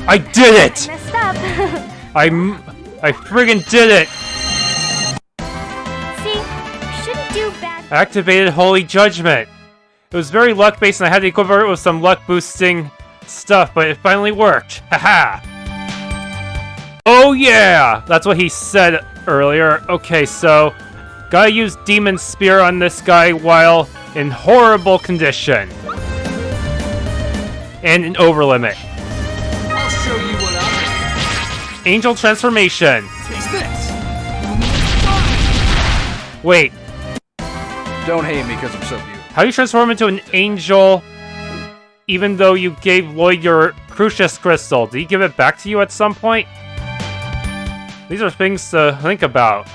I did it! I messed up. I friggin' did it! See, shouldn't do bad. Activated Holy Judgment. It was very luck-based and I had to equip it with some luck-boosting stuff, but it finally worked. Haha! Oh yeah! That's what he said earlier. Okay, so gotta use Demon Spear on this guy while in horrible condition. And an overlimit. I'll show you what I'm. Angel Transformation. Taste this. Wait, Don't hate me because I'm so beautiful. how do you transform into an angel even though you gave Lloyd your Crucius Crystal? Did he give it back to you at some point? These are things to think about.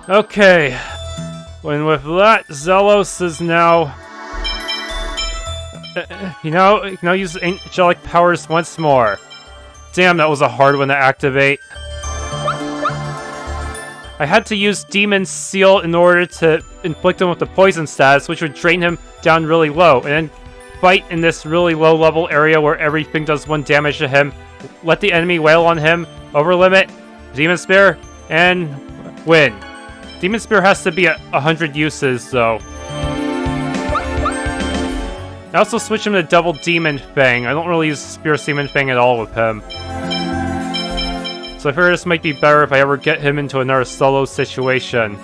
Okay. When with that, Zelos is now... You now use angelic powers once more. Damn, that was a hard one to activate. I had to use Demon Seal in order to inflict him with the poison status, which would drain him down really low, and then fight in this really low level area where everything does 1 damage to him, let the enemy wail on him, overlimit, Demon Spear, and win. Demon Spear has to be at 100 uses, though. I also switch him to Double Demon Fang. I don't really use Spear Demon Fang at all with him. So I figure this might be better if I ever get him into another solo situation.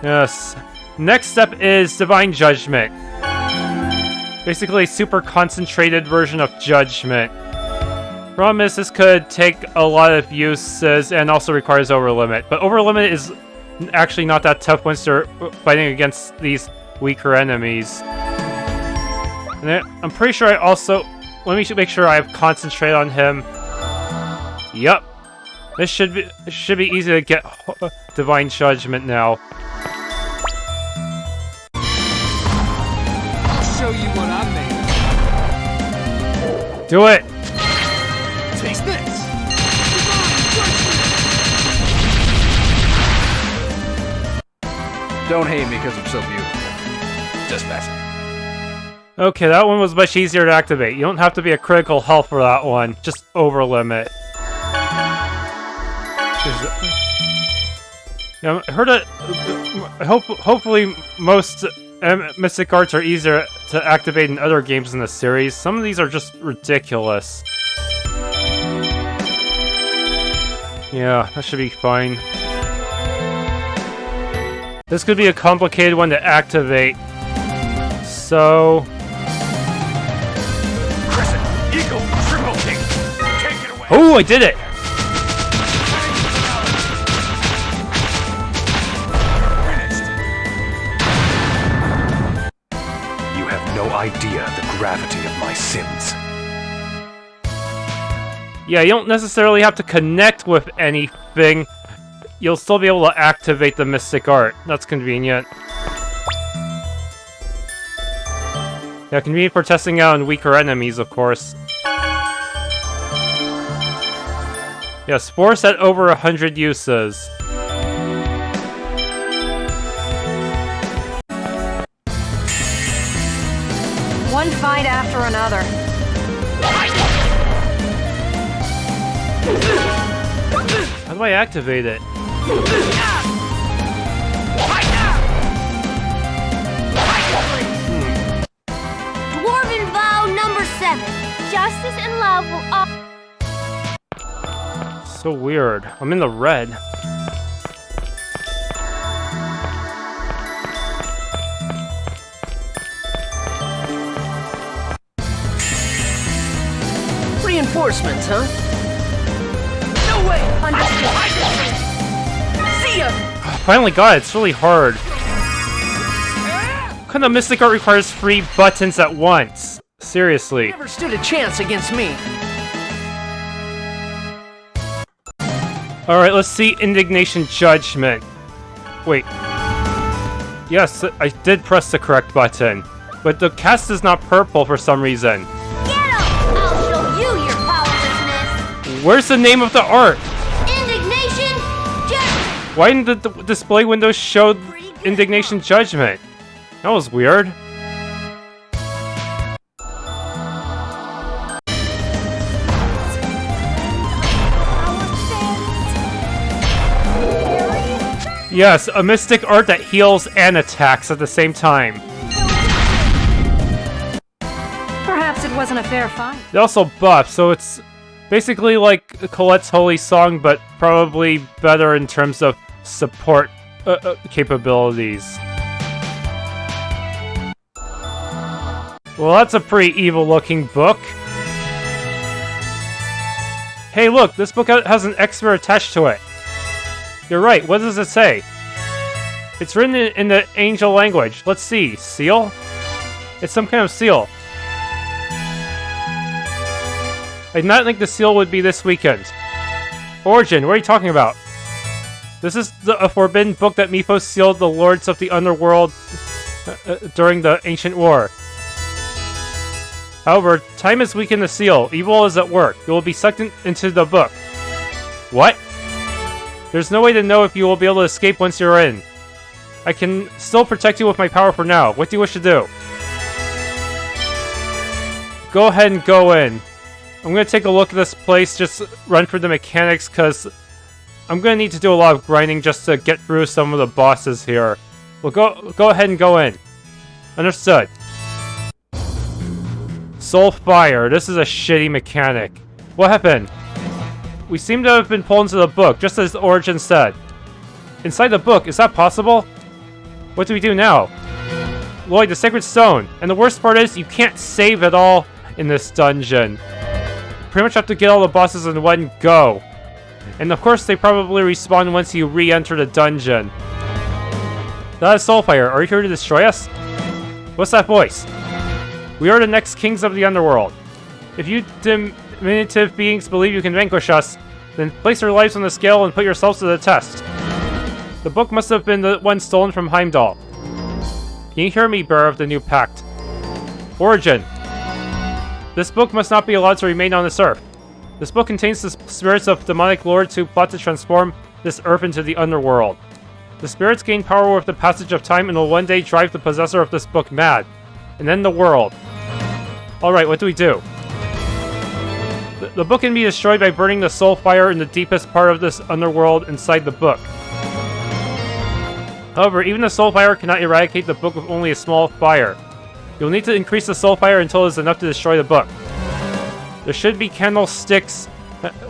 Yes. Next step is Divine Judgment. Basically a super concentrated version of Judgment. Problem is, this could take a lot of uses and also requires Overlimit. But Overlimit is actually not that tough once you're fighting against these weaker enemies. And then, I'm pretty sure I also... Let me make sure I have Concentrate on him. Yup. This should be easy to get Divine Judgment now. I'll show you what I'm made of. Do it! Taste this. Don't hate me because I'm so beautiful. Just messing. Okay, that one was much easier to activate. You don't have to be a critical health for that one. Just overlimit. Yeah, I heard it. Hopefully, most Mystic Arts are easier to activate in other games in the series. Some of these are just ridiculous. Yeah, that should be fine. This could be a complicated one to activate. So... Eagle, Triple King. Take it away. Oh, I did it! You have no idea the gravity of my sins. Yeah, you don't necessarily have to connect with anything. You'll still be able to activate the Mystic Art. That's convenient. Yeah, convenient for testing out on weaker enemies, of course. Yeah, Spore set over 100 uses. One fight after another. How do I activate it? Dwarven vow number 7. Justice and love will all... So weird. I'm in the red. Reinforcements, huh? No way! Understood. See ya! Finally got it. It's really hard. What kind of Mystic Art requires 3 buttons at once? Seriously. Never stood a chance against me. Alright, let's see Indignation Judgment. Wait. Yes, I did press the correct button. But the cast is not purple for some reason. Get 'em! I'll show you your powerlessness. Where's the name of the art? Indignation Judgment. Why didn't the display window show Indignation Judgment? That was weird. Yes, a mystic art that heals and attacks at the same time. Perhaps it wasn't a fair fight. They also buff, so it's basically like Colette's Holy Song, but probably better in terms of support capabilities. Well, that's a pretty evil-looking book. Hey, look, this book has an expert attached to it. You're right, what does it say? It's written in the angel language. Let's see, seal? It's some kind of seal. I did not think the seal would be this weekend. Origin, what are you talking about? This is a forbidden book that Mithos sealed the lords of the underworld during the ancient war. However, time has weakened the seal. Evil is at work. You will be sucked into the book. What? There's no way to know if you will be able to escape once you're in. I can still protect you with my power for now. What do you wish to do? Go ahead and go in. I'm going to take a look at this place, just run through the mechanics, because I'm going to need to do a lot of grinding just to get through some of the bosses here. Well, go ahead and go in. Understood. Soulfire. This is a shitty mechanic. What happened? We seem to have been pulled into the book, just as Origin said. Inside the book, is that possible? What do we do now? Lloyd, the Sacred Stone. And the worst part is, you can't save at all in this dungeon. You pretty much have to get all the bosses in one go. And of course, they probably respawn once you re-enter the dungeon. That is Soulfire. Are you here to destroy us? What's that voice? We are the next kings of the underworld. If you diminutive beings believe you can vanquish us, then place your lives on the scale and put yourselves to the test. The book must have been the one stolen from Heimdall. Can you hear me, bearer of the new pact? Origin. This book must not be allowed to remain on this earth. This book contains the spirits of demonic lords who plot to transform this earth into the underworld. The spirits gain power with the passage of time and will one day drive the possessor of this book mad, and end the world. Alright, what do we do? The book can be destroyed by burning the soulfire in the deepest part of this underworld inside the book. However, even the soulfire cannot eradicate the book with only a small fire. You'll need to increase the soulfire until it is enough to destroy the book. There should be candlesticks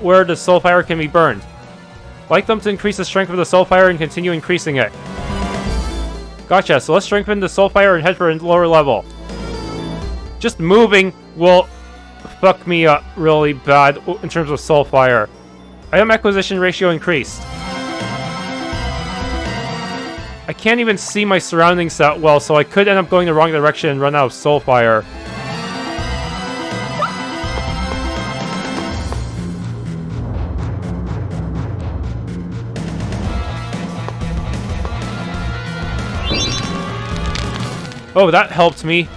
where the soulfire can be burned. Light them to increase the strength of the soulfire and continue increasing it. Gotcha, so let's strengthen the soulfire and head for a lower level. Just moving will fuck me up really bad in terms of soulfire. Item acquisition ratio increased. I can't even see my surroundings that well, so I could end up going the wrong direction and run out of soulfire. Oh, that helped me.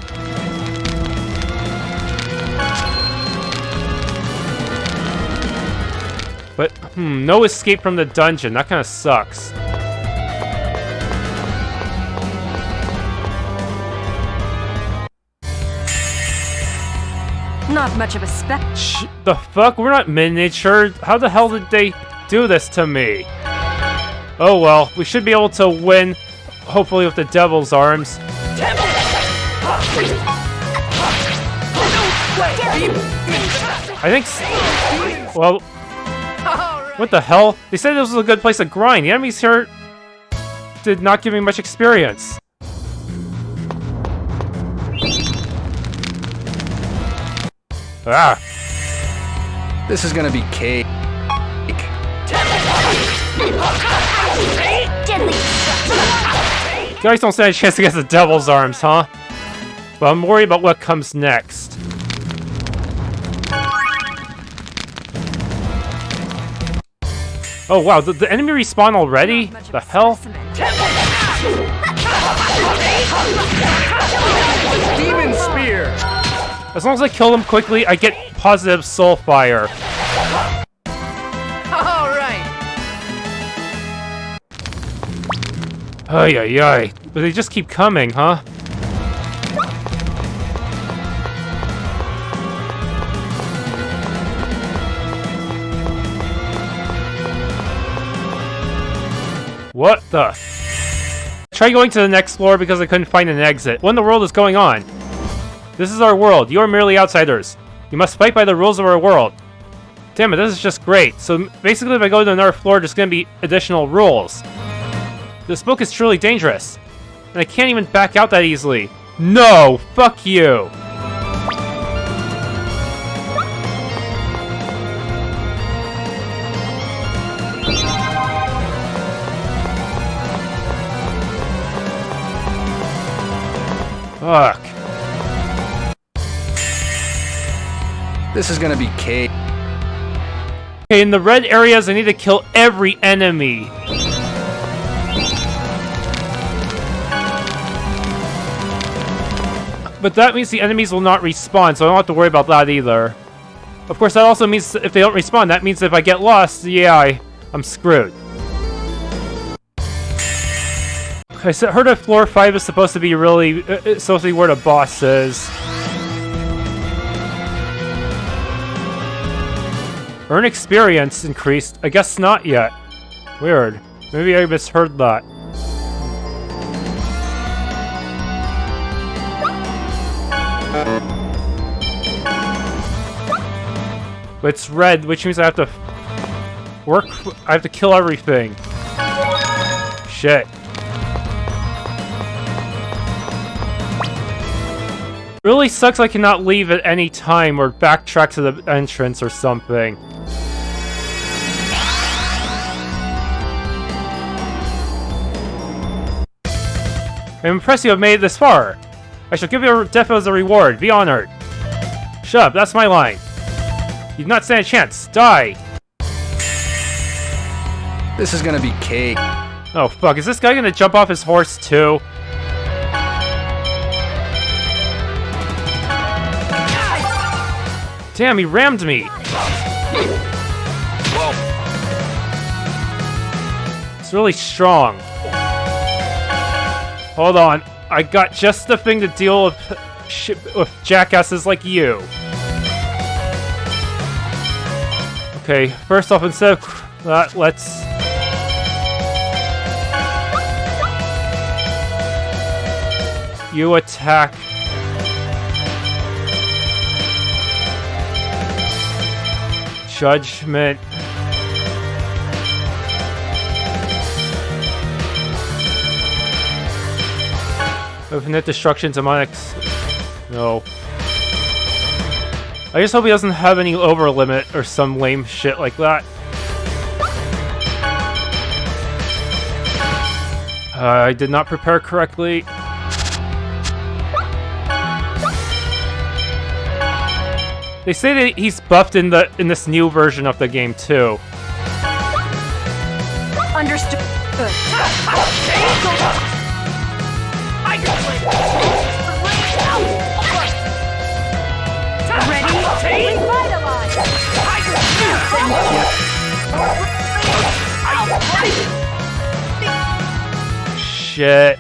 But, no escape from the dungeon. That kind of sucks. Not much of a spec. The fuck? We're not miniature. How the hell did they do this to me? Oh well, we should be able to win, hopefully with the devil's arms. I think well, what the hell? They said this was a good place to grind. The enemies here did not give me much experience. Ah. This is gonna be cake. You guys don't stand a chance against the devil's arms, huh? But I'm worried about what comes next. Oh wow, the enemy respawn already? The hell? Demon Spear! As long as I kill them quickly, I get positive soulfire. Alright! Ay ay ay. But they just keep coming, huh? What the? Try going to the next floor because I couldn't find an exit. What in the world is going on? This is our world. You are merely outsiders. You must fight by the rules of our world. Damn it, this is just great. So basically if I go to another floor, there's gonna be additional rules. This book is truly dangerous. And I can't even back out that easily. No! Fuck you! Fuck. This is gonna be cake. Okay, in the red areas, I need to kill every enemy. But that means the enemies will not respawn, so I don't have to worry about that either. Of course, that also means if they don't respawn, that means if I get lost, yeah, I'm screwed. I heard that floor 5 is supposed to be really... it's supposed to be where the boss is. Earn experience increased. I guess not yet. Weird. Maybe I misheard that. But it's red, which means I have to work... I have to kill everything. Shit. Really sucks I cannot leave at any time or backtrack to the entrance or something. I'm impressed you have made it this far. I shall give you death as a reward. Be honored. Shut up, that's my line. You do not stand a chance. Die. This is gonna be cake. Oh fuck, is this guy gonna jump off his horse too? Damn, he rammed me! Whoa. It's really strong. Hold on, I got just the thing to deal with jackasses like you. Okay, first off, instead of that, let's... You attack... Judgment. Infinite destruction, demonics. No. I just hope he doesn't have any over limit or some lame shit like that. I did not prepare correctly. They say that he's buffed in this new version of the game too. Understood. Ready? Revitalize. Shit.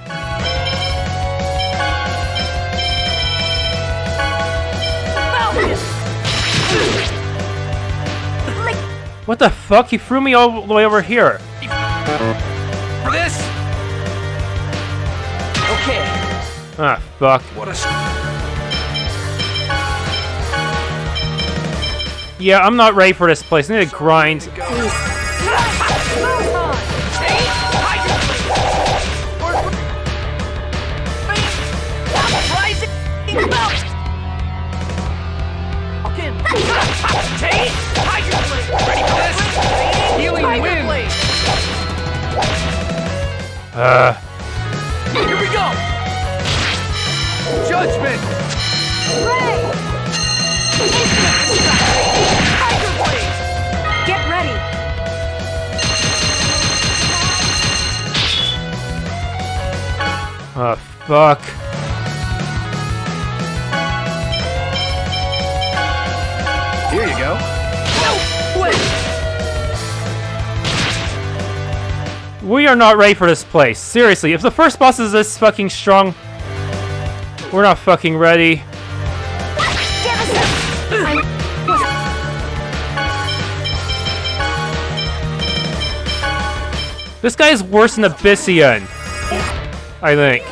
What the fuck? He threw me all the way over here. For this? Okay. Ah, fuck. What a... Yeah, I'm not ready for this place. I need to grind. Here we go! Judgment! Get ready. Oh, fuck. Here you go. We are not ready for this place. Seriously, if the first boss is this fucking strong, we're not fucking ready. This guy is worse than Abyssian, I think.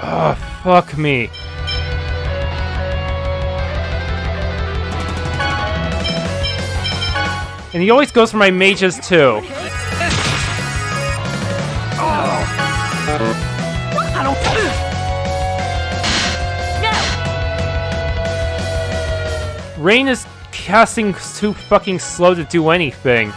Oh, fuck me. And he always goes for my mages too. Rain is casting too fucking slow to do anything.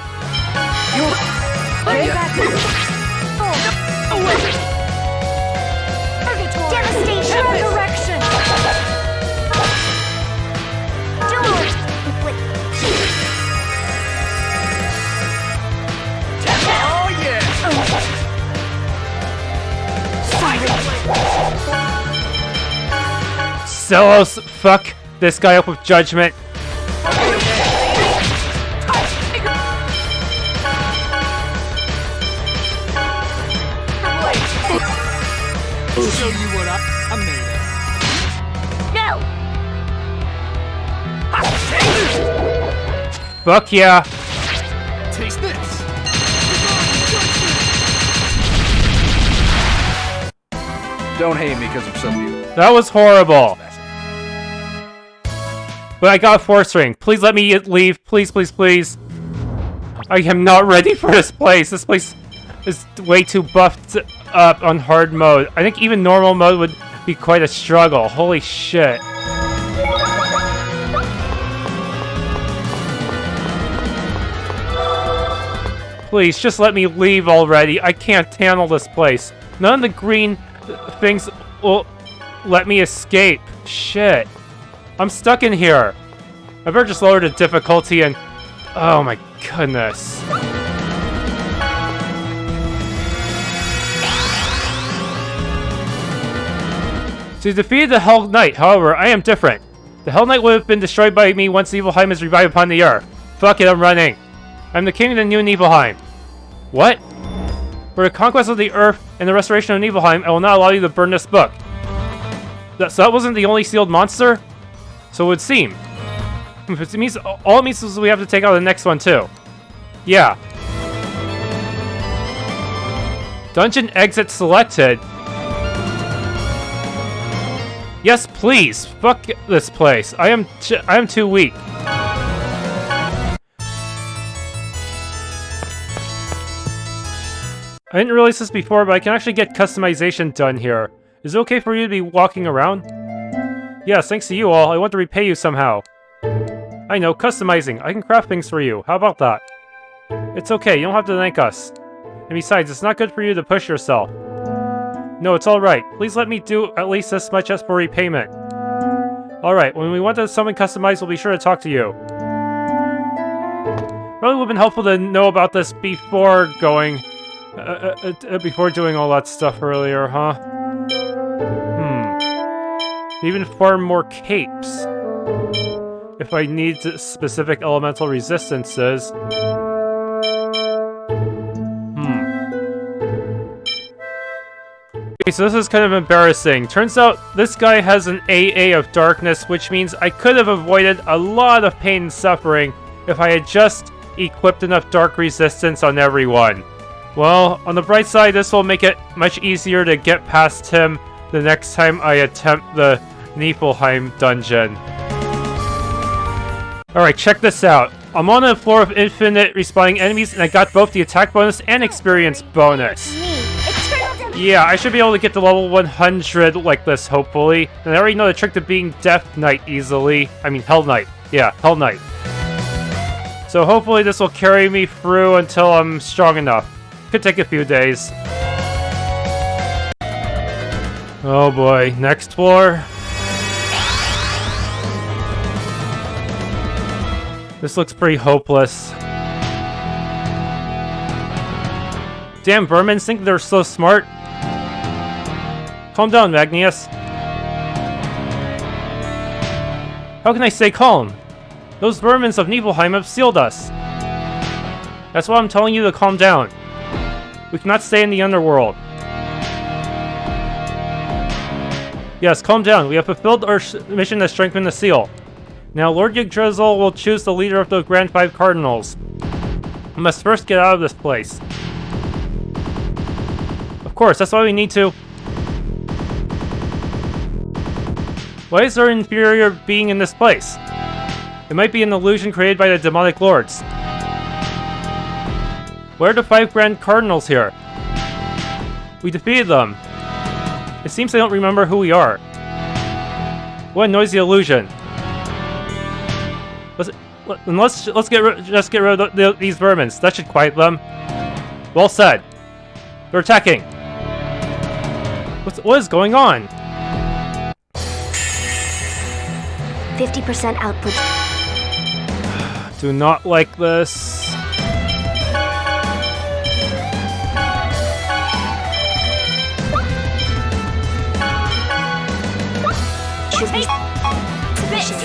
Zelos, fuck this guy up with judgment. I'll show you what I'm made No! Fuck yeah. Taste this. Don't hate me because I'm so beautiful. That was horrible. But I got a force ring. Please let me leave. Please, please, please. I am not ready for this place. This place is way too buffed up on hard mode. I think even normal mode would be quite a struggle. Holy shit. Please, just let me leave already. I can't handle this place. None of the green things will let me escape. Shit. I'm stuck in here. I better just lower the difficulty and... Oh my goodness. So you defeated the Hell Knight, however, I am different. The Hell Knight would have been destroyed by me once Niflheim is revived upon the earth. Fuck it, I'm running. I'm the king of the new Niflheim. What? For the conquest of the earth and the restoration of Niflheim, I will not allow you to burn this book. So that wasn't the only sealed monster? So it would seem. It means, all it means is we have to take out the next one too. Yeah. Dungeon exit selected. Yes, please. Fuck this place. I am too weak. I didn't realize this before, but I can actually get customization done here. Is it okay for you to be walking around? Yes, thanks to you all, I want to repay you somehow. I know, customizing. I can craft things for you. How about that? It's okay, you don't have to thank us. And besides, it's not good for you to push yourself. No, it's alright. Please let me do at least as much as for repayment. Alright, when we want to summon customized, we'll be sure to talk to you. Probably would have been helpful to know about this before going... before doing all that stuff earlier, huh? Even farm more capes. If I need specific elemental resistances. Okay, so this is kind of embarrassing. Turns out this guy has an AA of darkness, which means I could have avoided a lot of pain and suffering if I had just equipped enough dark resistance on everyone. Well, on the bright side, this will make it much easier to get past him the next time I attempt the Niflheim dungeon. Alright, check this out. I'm on a floor of infinite respawning enemies, and I got both the attack bonus and experience bonus. Yeah, I should be able to get to level 100 like this, hopefully. And I already know the trick to being Death Knight easily. I mean, Hell Knight. Yeah, Hell Knight. So hopefully this will carry me through until I'm strong enough. Could take a few days. Oh boy, next floor. This looks pretty hopeless. Damn, vermins think they're so smart. Calm down, Magnius. How can I stay calm? Those vermins of Niflheim have sealed us. That's why I'm telling you to calm down. We cannot stay in the underworld. Yes, calm down. We have fulfilled our mission to strengthen the seal. Now, Lord Yggdrasil will choose the leader of the Grand Five Cardinals. We must first get out of this place. Of course, that's why we need to. Why is there an inferior being in this place? It might be an illusion created by the demonic lords. Where are the 5 Grand Cardinals here? We defeated them. It seems they don't remember who we are. What a noisy illusion. Let's get rid of these vermins. That should quiet them. Well said. They're attacking. What is going on? 50% output. Do not like this. Should be sufficient.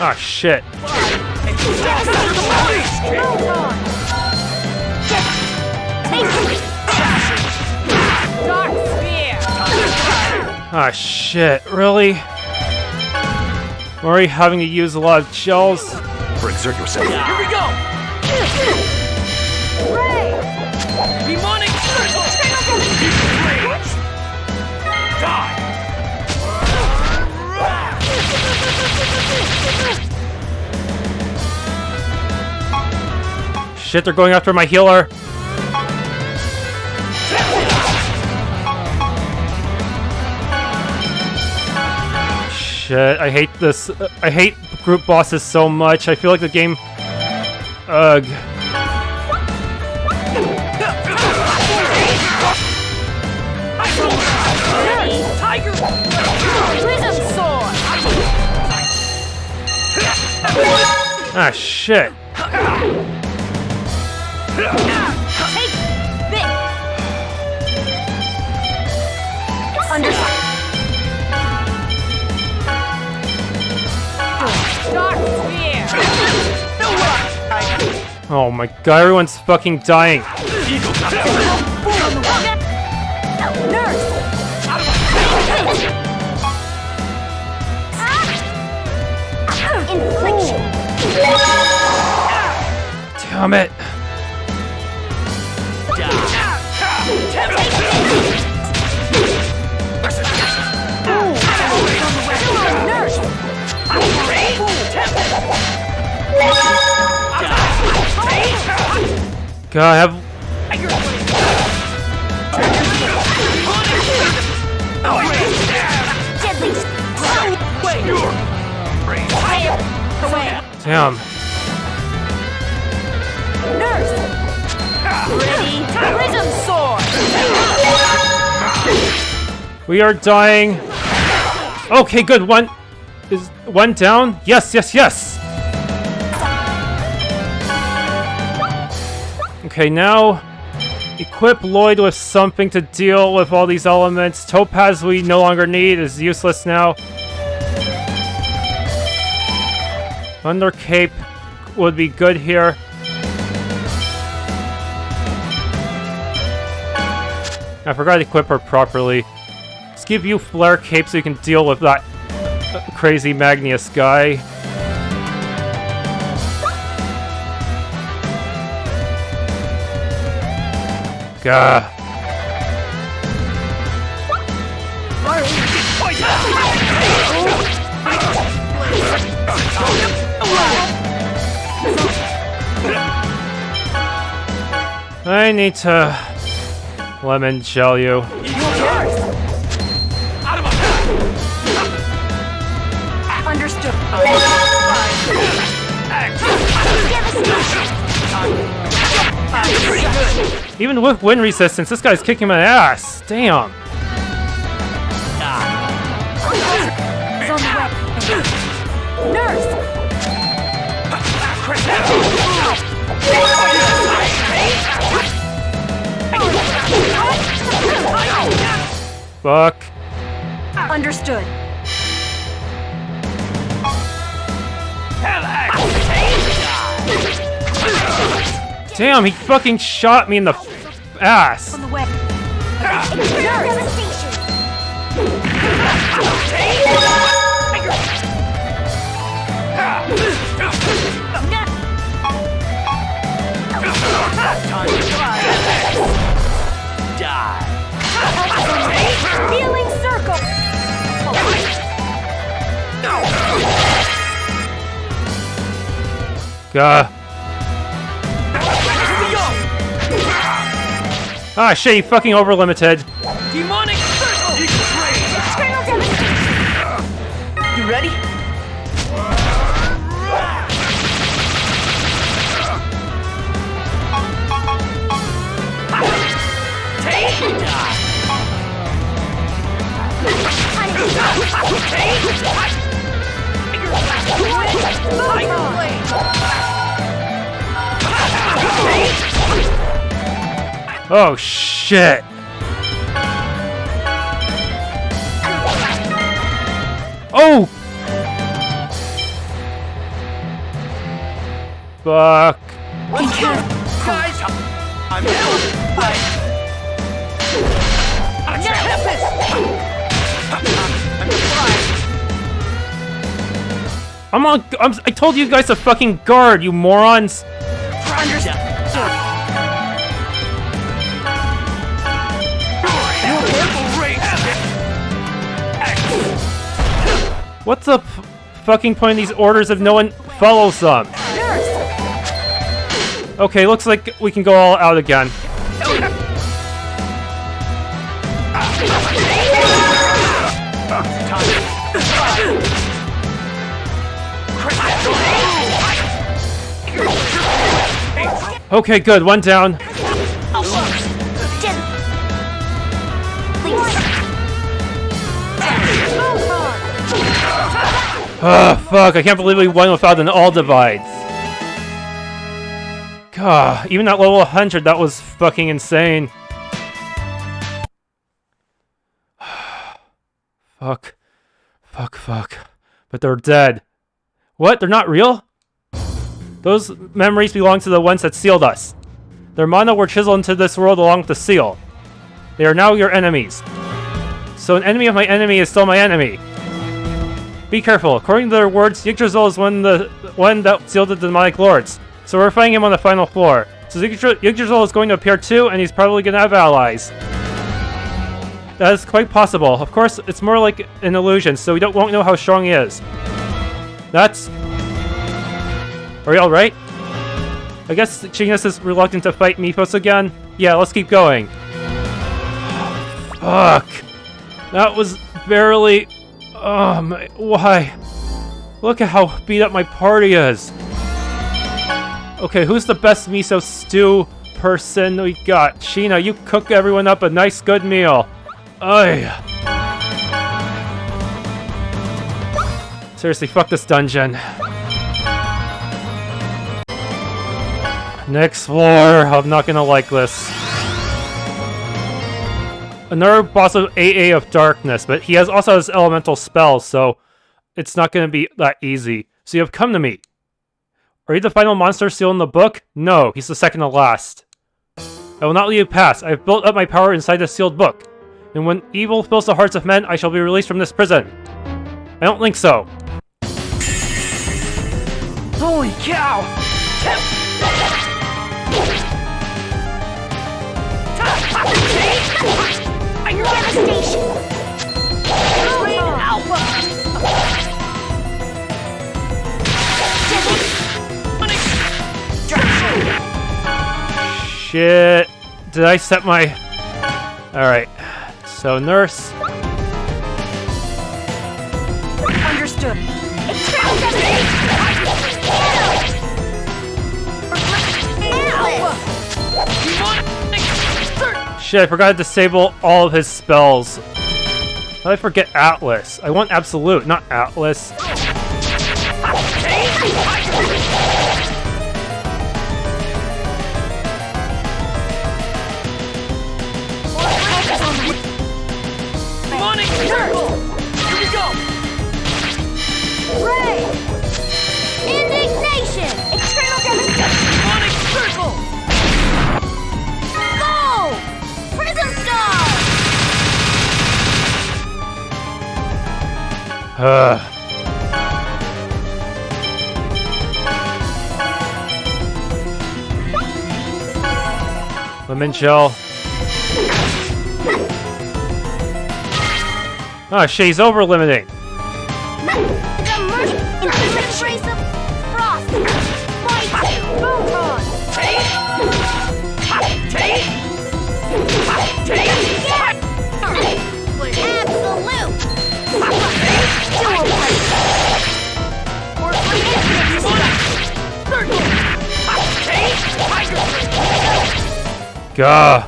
Ah, shit. Ah, shit. Really? We're already having to use a lot of shells. Exert yourself. Here we go! Demonic circle! Die! Shit, they're going after my healer. Shit, I hate this. I hate group bosses so much. I feel like the game... Ugh. Tiger! Prism sword! Ah, shit. Take this. Understood. Dark spear! Oh my god, everyone's fucking dying. Nurse. Infliction. Damn it. God, I have... Damn. Nurse! Ready? Prism sword! We are dying. Okay, good. One... Is one down? Yes, yes, yes! Okay, now... Equip Lloyd with something to deal with all these elements. Topaz we no longer need is useless now. Thunder Cape would be good here. I forgot to equip her properly. Let's give you Flare Cape so you can deal with that crazy Magnius guy. Gah. I need to lemon gel you. Understood. Even with wind resistance, this guy's kicking my ass. Damn. It's on the way. Nurse. Fuck. Understood. Damn, he fucking shot me in the ass. On the way. External devastation. Die. Healing circle. Gah. Ah, shit, you fucking over-limited. Demonic circle. External devastation. You ready? Oh, shit. Oh! Fuck. Guys, I'm I told you guys to fucking guard, you morons. What's the fucking point of these orders if no one follows them? Okay, looks like we can go all out again. Okay, good. One down. Oh, fuck. I can't believe we won without an all divides. God, even at level 100, that was fucking insane. Fuck. Fuck, fuck. But they're dead. What? They're not real? Those memories belong to the ones that sealed us. Their mana were chiseled into this world along with the seal. They are now your enemies. So an enemy of my enemy is still my enemy. Be careful. According to their words, Yggdrasil is one that sealed the demonic lords. So we're fighting him on the final floor. So Yggdrasil is going to appear too, and he's probably going to have allies. That is quite possible. Of course, it's more like an illusion, so we won't know how strong he is. That's... Are we alright? I guess Genius is reluctant to fight Mithos again. Yeah, let's keep going. Fuck. That was barely... why? Look at how beat up my party is. Okay, who's the best miso stew person we got? Sheena, you cook everyone up a nice good meal. Ay. Seriously, fuck this dungeon. Next floor. I'm not gonna like this. Another boss of AA of Darkness, but he also has elemental spells, so it's not gonna be that easy. So you have come to me. Are you the final monster sealed in the book? No, he's the second to last. I will not let you pass. I have built up my power inside the sealed book. And when evil fills the hearts of men, I shall be released from this prison. I don't think so. Holy cow! Devastation. Shit. Did I set my... Alright. So, nurse. Understood. External Shit, I forgot to disable all of his spells. How did I forget Atlas? I want Absolute, not Atlas. Demonic circle! Here we go! Ray! Indignation! External devastation! Demonic circle! Go! Prism Star! Lemon gel. Oh shit, he's over limiting. Gah.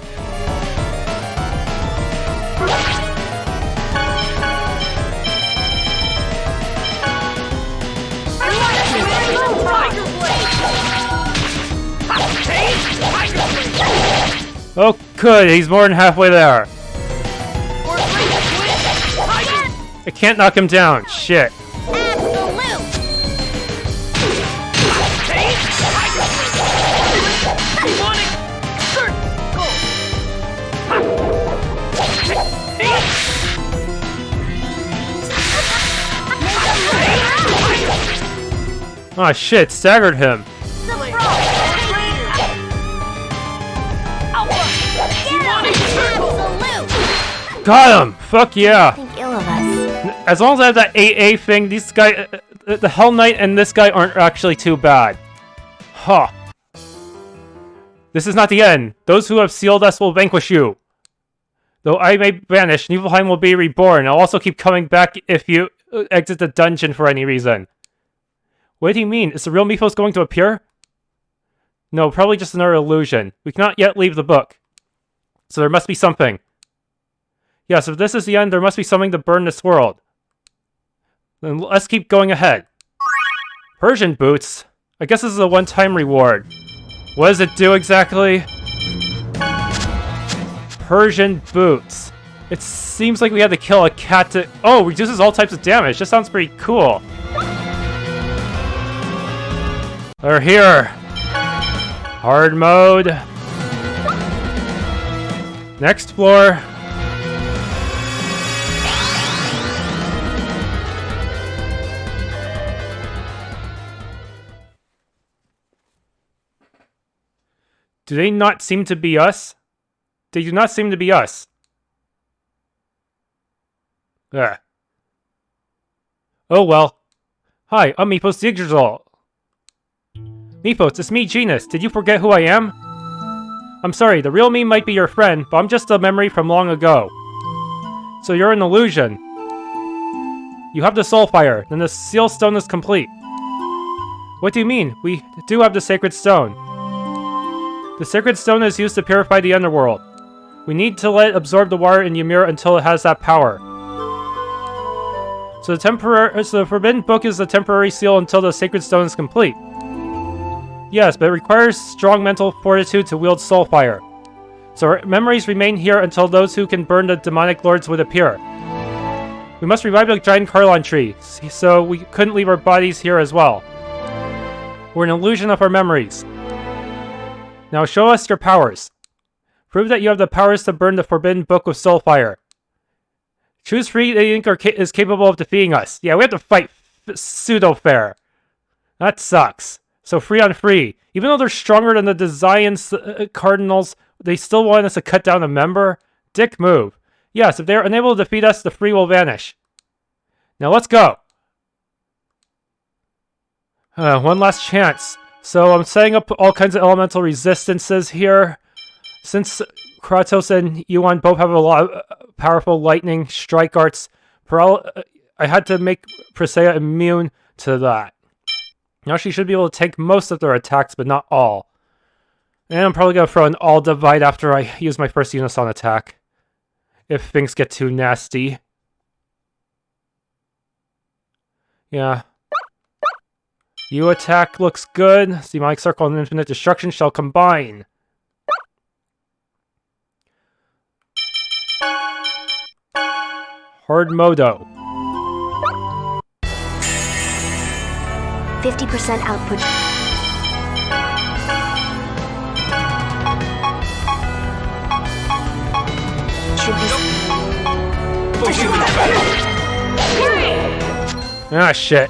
Oh, good. He's more than halfway there. I can't knock him down. Shit. Oh shit, staggered him. Got him! Fuck yeah! Think ill of us. As long as I have that AA thing, these guys, the Hell Knight and this guy aren't actually too bad. Huh. This is not the end. Those who have sealed us will vanquish you. Though I may vanish, Niflheim will be reborn. I'll also keep coming back if you exit the dungeon for any reason. What do you mean? Is the real Mithos going to appear? No, probably just another illusion. We cannot yet leave the book. So there must be something. Yes, if this is the end, there must be something to burn this world. Then let's keep going ahead. Persian boots? I guess this is a one-time reward. What does it do exactly? Persian boots. It seems like we had to kill a cat to... Oh, reduces all types of damage. That sounds pretty cool. They're here. Hard mode. Next floor. Do they not seem to be us? They do not seem to be us. Ugh. Oh well. Hi, I'm Mithos Digital. Mithos, it's me, Genus. Did you forget who I am? I'm sorry, the real me might be your friend, but I'm just a memory from long ago. So you're an illusion. You have the soulfire, then the seal stone is complete. What do you mean? We do have the sacred stone. The sacred stone is used to purify the underworld. We need to let it absorb the water in Ymir until it has that power. So the forbidden book is the temporary seal until the sacred stone is complete. Yes, but it requires strong mental fortitude to wield soulfire. So our memories remain here until those who can burn the demonic lords would appear. We must revive the giant Carlon tree, so we couldn't leave our bodies here as well. We're an illusion of our memories. Now show us your powers. Prove that you have the powers to burn the forbidden book with soulfire. Choose free that you think is capable of defeating us. Yeah, we have to fight pseudo-fair. That sucks. So free on free. Even though they're stronger than the Desians Cardinals, they still want us to cut down a member? Dick move. Yes, if they are unable to defeat us, the free will vanish. Now let's go. One last chance. So I'm setting up all kinds of elemental resistances here. Since Kratos and Yuan both have a lot of powerful lightning strike arts, I had to make Presea immune to that. Now she should be able to take most of their attacks, but not all. And I'm probably going to throw an all divide after I use my first Unison attack. If things get too nasty. Yeah. You attack looks good. Demonic Circle and Infinite Destruction shall combine. Hard Modo. 50% output. Should be. Ah, shit.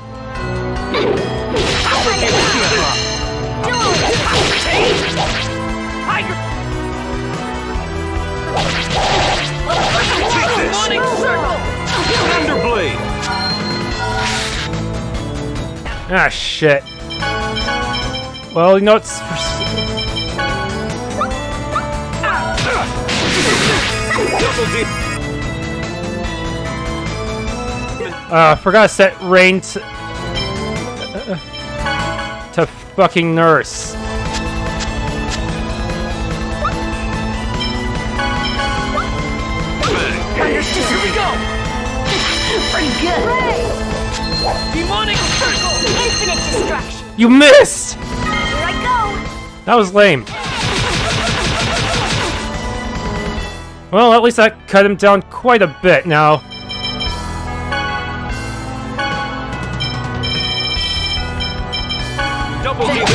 Thunderblade! Ah, shit. Well, you know it's... forgot to set rain to fucking nurse. Here we go! Pretty good. Demonic circle! Infinite destruction. You missed! Here I go. That was lame. Well, at least that cut him down quite a bit now. Double defense!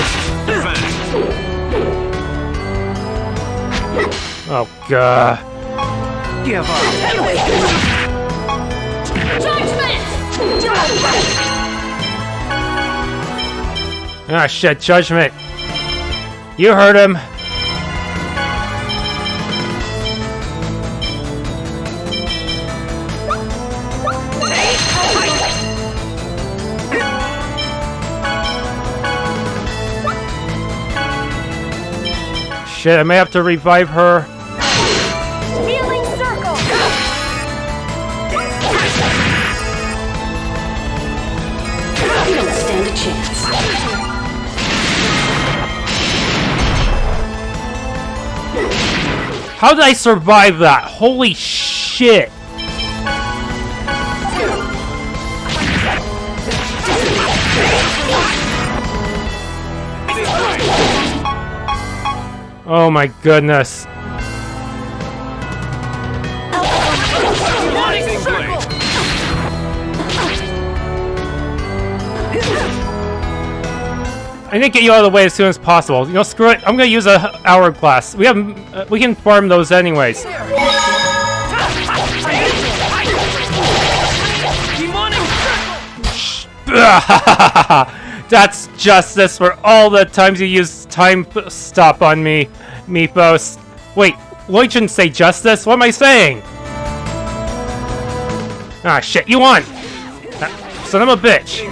Oh, God. Give up! Judgment. Ah, shit, Judgment. You heard him. Shit, I may have to revive her. Healing circle. You don't stand a chance. How did I survive that? Holy shit! Oh my goodness. I need to get you out of the way as soon as possible. You know, screw it. I'm gonna use a hourglass. We have, we can farm those anyways. That's justice for all the times you used time stop on me, Mithos. Wait, Lloyd shouldn't say justice. What am I saying? Ah, shit, you won! Son of a bitch.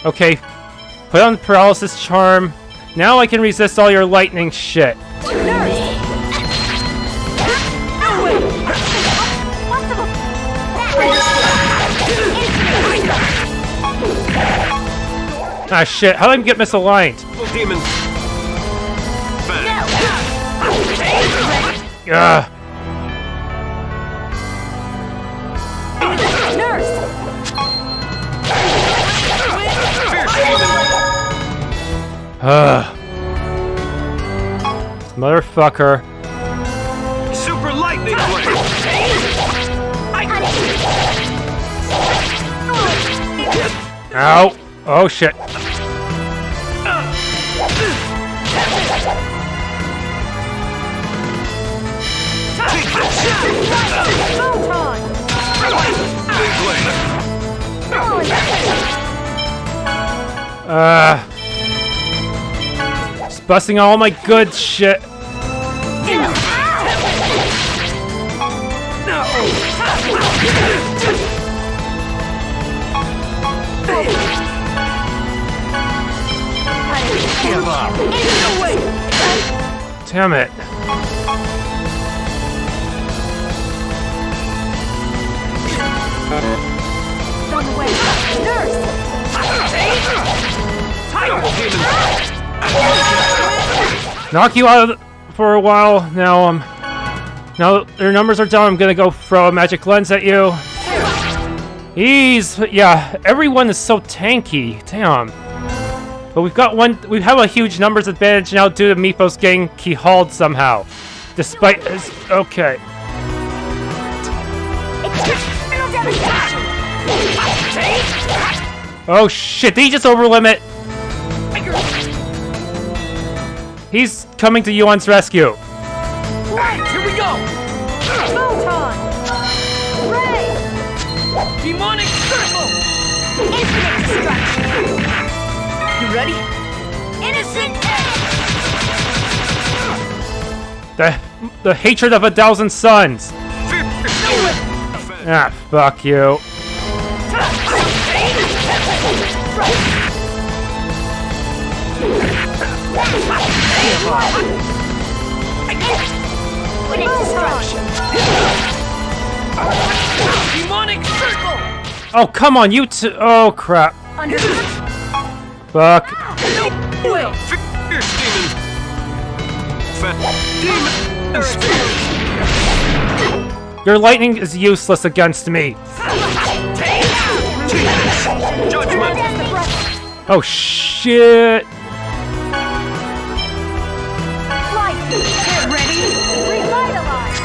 Okay, put on the paralysis charm. Now I can resist all your lightning shit. Ah shit, how did I get misaligned? Demon. Ugh. Motherfucker. Super lightning blade. Ow. Oh shit. Just busting all my good shit. Give up. Damn it. Knock you out for a while. Now their numbers are down. I'm gonna go throw a magic lens at you. Yeah, everyone is so tanky. Damn. But we have a huge numbers advantage now due to Mithos getting keyhauled somehow. Despite his, okay. Oh shit, did he just overlimit? He's coming to Yuan's rescue. Here we go! Demonic circle! Infinite destruction! You ready? Innocent The hatred of 1,000 suns! Ah, fuck you. Infinite destruction! Demonic circle! Oh, come on, you two. Oh, crap. Under Fuck. No way! Fierce demon! Demon spear! Your lightning is useless against me. Judgment! Oh, shit. Flight! Get ready! Revitalize!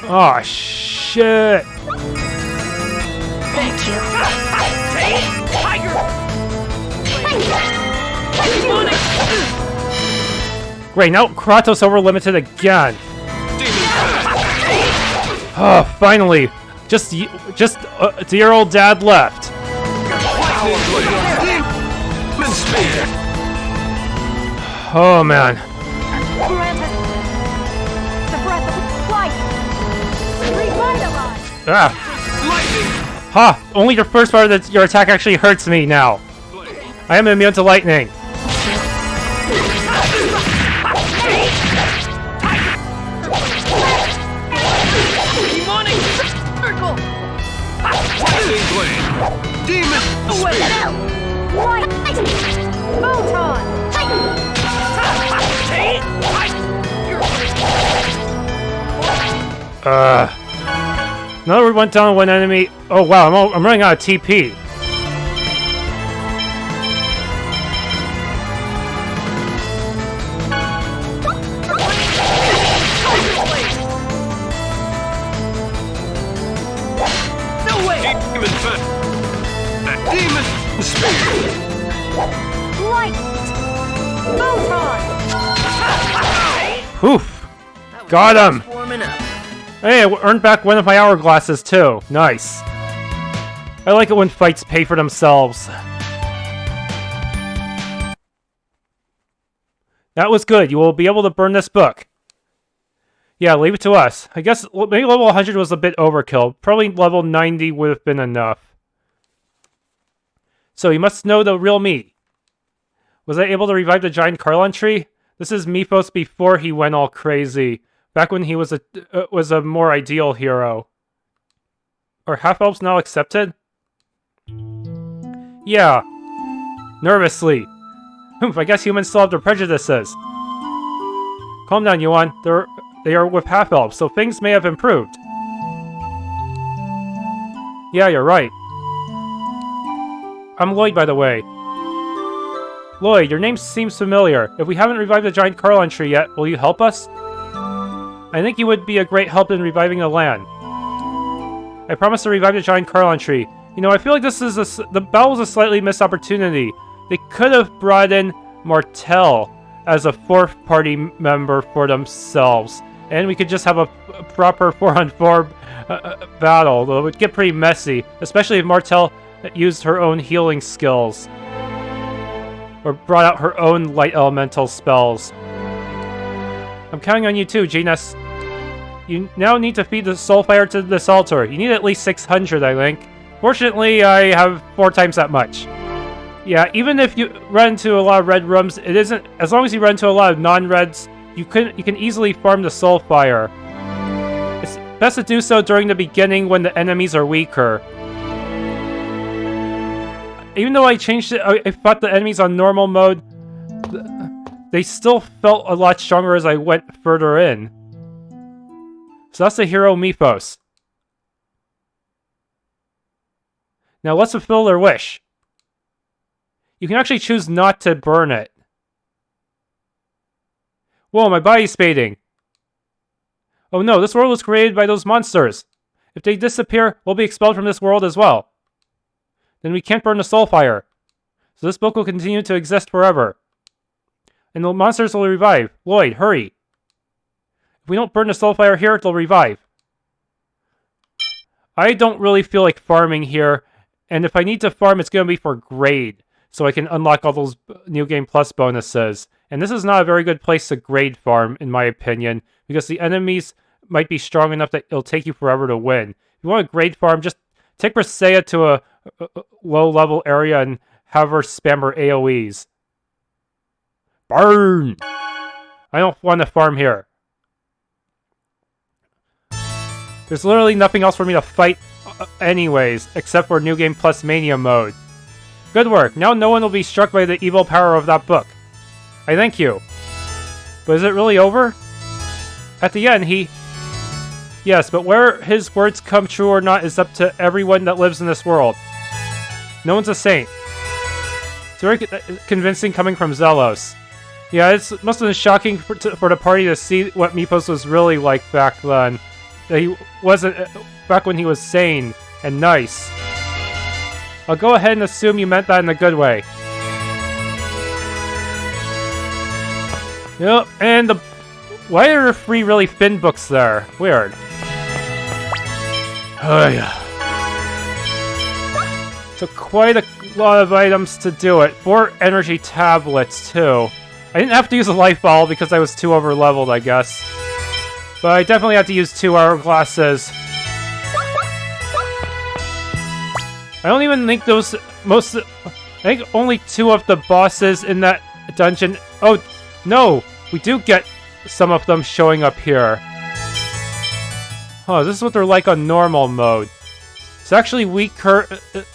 Oh, shit. Thank you. Tiger! Demonic! Great, now Kratos over limited again. Oh, finally. Just dear old dad left. Demon spear! Oh, man. Grant us the breath of life! Revitalize! Ah. Lightning! Ha! Only the first part of your attack actually hurts me now. I am immune to lightning. Demonic circle! Lightning blade! Demon spear! White! Photon! Another went down one enemy. Oh wow, I'm running out of TP. No way! Demon foot! Demon spear! Light! Photon! Oof. Got him. Warming up. Hey, I earned back one of my hourglasses too. Nice. I like it when fights pay for themselves. That was good. You will be able to burn this book. Yeah, leave it to us. I guess maybe level 100 was a bit overkill. Probably level 90 would have been enough. So you must know the real me. Was I able to revive the giant Carlon tree? This is Mithos before he went all crazy. Back when he was a more ideal hero. Are half-elves now accepted? Yeah. Nervously. I guess humans still have their prejudices. Calm down, Yuan. They are with half-elves, so things may have improved. Yeah, you're right. I'm Lloyd, by the way. Lloyd, your name seems familiar. If we haven't revived the giant Carlon tree yet, will you help us? I think you would be a great help in reviving the land. I promise to revive the giant Carlon tree. You know, I feel like this is the battle was a slightly missed opportunity. They could have brought in Martel as a fourth party member for themselves, and we could just have a proper 4-on-4 battle. Though it would get pretty messy, especially if Martel used her own healing skills or brought out her own light elemental spells. I'm counting on you too, Genus. You now need to feed the soulfire to this altar. You need at least 600, I think. Fortunately, I have 4 times that much. Yeah, even if you run into a lot of red rooms, it isn't. As long as you run into a lot of non-reds, you can easily farm the soulfire. It's best to do so during the beginning when the enemies are weaker. Even though I changed it, I fought the enemies on normal mode. They still felt a lot stronger as I went further in. So that's the hero Mithos. Now let's fulfill their wish. You can actually choose not to burn it. Whoa, my body's fading. Oh no, this world was created by those monsters. If they disappear, we'll be expelled from this world as well. Then we can't burn the soulfire. So this book will continue to exist forever. And the monsters will revive. Lloyd, hurry. If we don't burn the soulfire here, they'll revive. I don't really feel like farming here, and if I need to farm, it's going to be for grade, so I can unlock all those New Game Plus bonuses. And this is not a very good place to grade farm, in my opinion, because the enemies might be strong enough that it'll take you forever to win. If you want to grade farm, just take Presea to a low-level area and have her spam her AoEs. Burn! I don't want to farm here. There's literally nothing else for me to fight anyways, except for New Game Plus Mania mode. Good work. Now no one will be struck by the evil power of that book. I thank you. But is it really over? At the end, he... Yes, but where his words come true or not is up to everyone that lives in this world. No one's a saint. It's very convincing coming from Zelos. Yeah, it must have been shocking for the party to see what Mithos was really like back then. That he wasn't back when he was sane and nice. I'll go ahead and assume you meant that in a good way. Yep, and the... Why are there 3 really thin books there? Weird. Oh yeah. Took quite a lot of items to do it. 4 energy tablets, too. I didn't have to use a life ball because I was too over-leveled, I guess. But I definitely had to use 2 hourglasses. I don't even think those... I think only 2 of the bosses in that dungeon... Oh, no! We do get some of them showing up here. Oh, this is what they're like on normal mode. It's actually weaker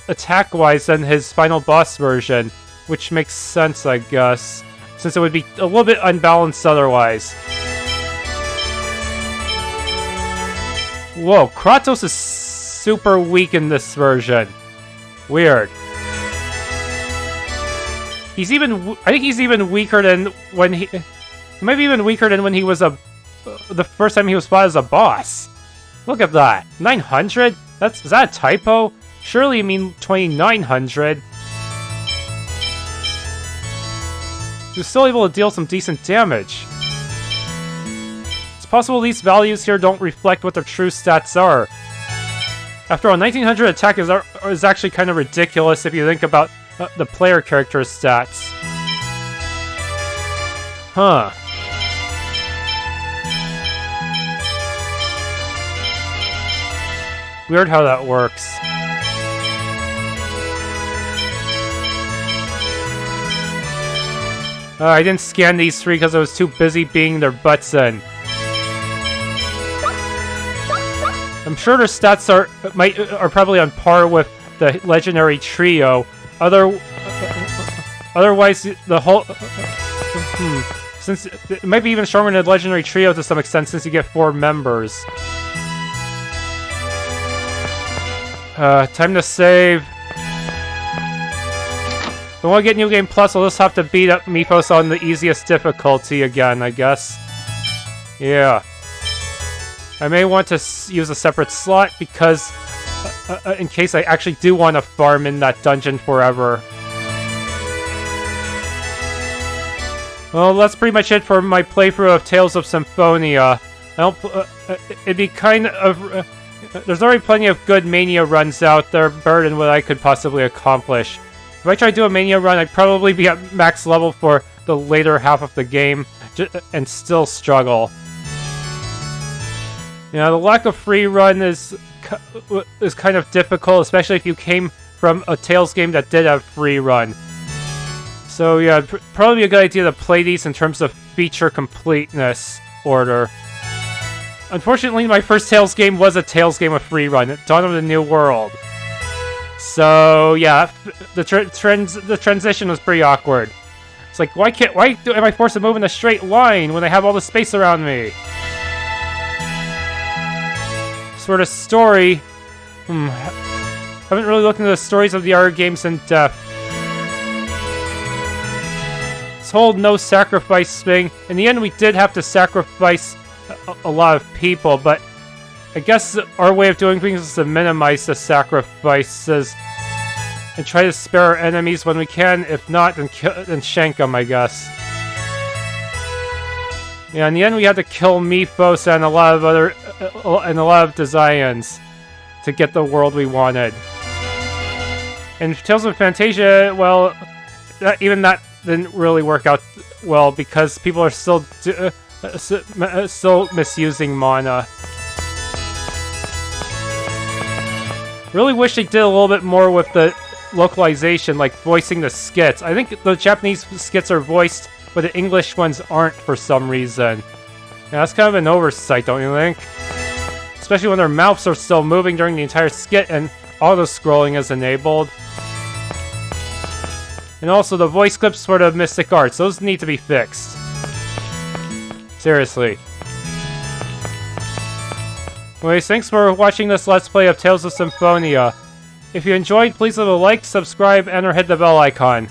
attack-wise than his final boss version, which makes sense, I guess, since it would be a little bit unbalanced otherwise. Whoa, Kratos is super weak in this version. Weird. I think he's even weaker than when he might be even weaker than when he was the first time he was fought as a boss. Look at that. 900? Is that a typo? Surely you mean 2900. He was still able to deal some decent damage. It's possible these values here don't reflect what their true stats are. After all, 1900 attack is actually kind of ridiculous if you think about the player character's stats. Huh. Weird how that works. I didn't scan these 3 because I was too busy being their butts in. I'm sure their stats are probably on par with the legendary trio. Otherwise, the whole since it might be even stronger than the legendary trio to some extent, since you get 4 members. Time to save. If I want to get New Game Plus, I'll just have to beat up Mithos on the easiest difficulty again, I guess. Yeah. I may want to use a separate slot because in case I actually do want to farm in that dungeon forever. Well, that's pretty much it for my playthrough of Tales of Symphonia. It'd be kind of... there's already plenty of good Mania runs out there, better than what I could possibly accomplish. If I try to do a Mania run, I'd probably be at max level for the later half of the game, and still struggle. You know, the lack of free run is kind of difficult, especially if you came from a Tales game that did have free run. So yeah, probably a good idea to play these in terms of feature completeness order. Unfortunately, my first Tales game was a Tales game with free run, Dawn of the New World. So yeah, the transition was pretty awkward. It's like, why am I forced to move in a straight line when I have all the space around me? Sort of story. Haven't really looked into the stories of the other games in depth. This whole no sacrifice thing. In the end, we did have to sacrifice a lot of people, but I guess our way of doing things is to minimize the sacrifices and try to spare our enemies when we can. If not, then shank them, I guess. Yeah, in the end, we had to kill Mithos and a lot of other, and a lot of Desians. to get the world we wanted. In Tales of Fantasia, well, even that didn't really work out well because people are still misusing mana. Really wish they did a little bit more with the localization, like voicing the skits. I think the Japanese skits are voiced, but the English ones aren't for some reason. Yeah, that's kind of an oversight, don't you think? Especially when their mouths are still moving during the entire skit and auto-scrolling is enabled. And also the voice clips for the Mystic Arts, those need to be fixed. Seriously. Anyways, thanks for watching this Let's Play of Tales of Symphonia. If you enjoyed, please leave a like, subscribe, and or hit the bell icon.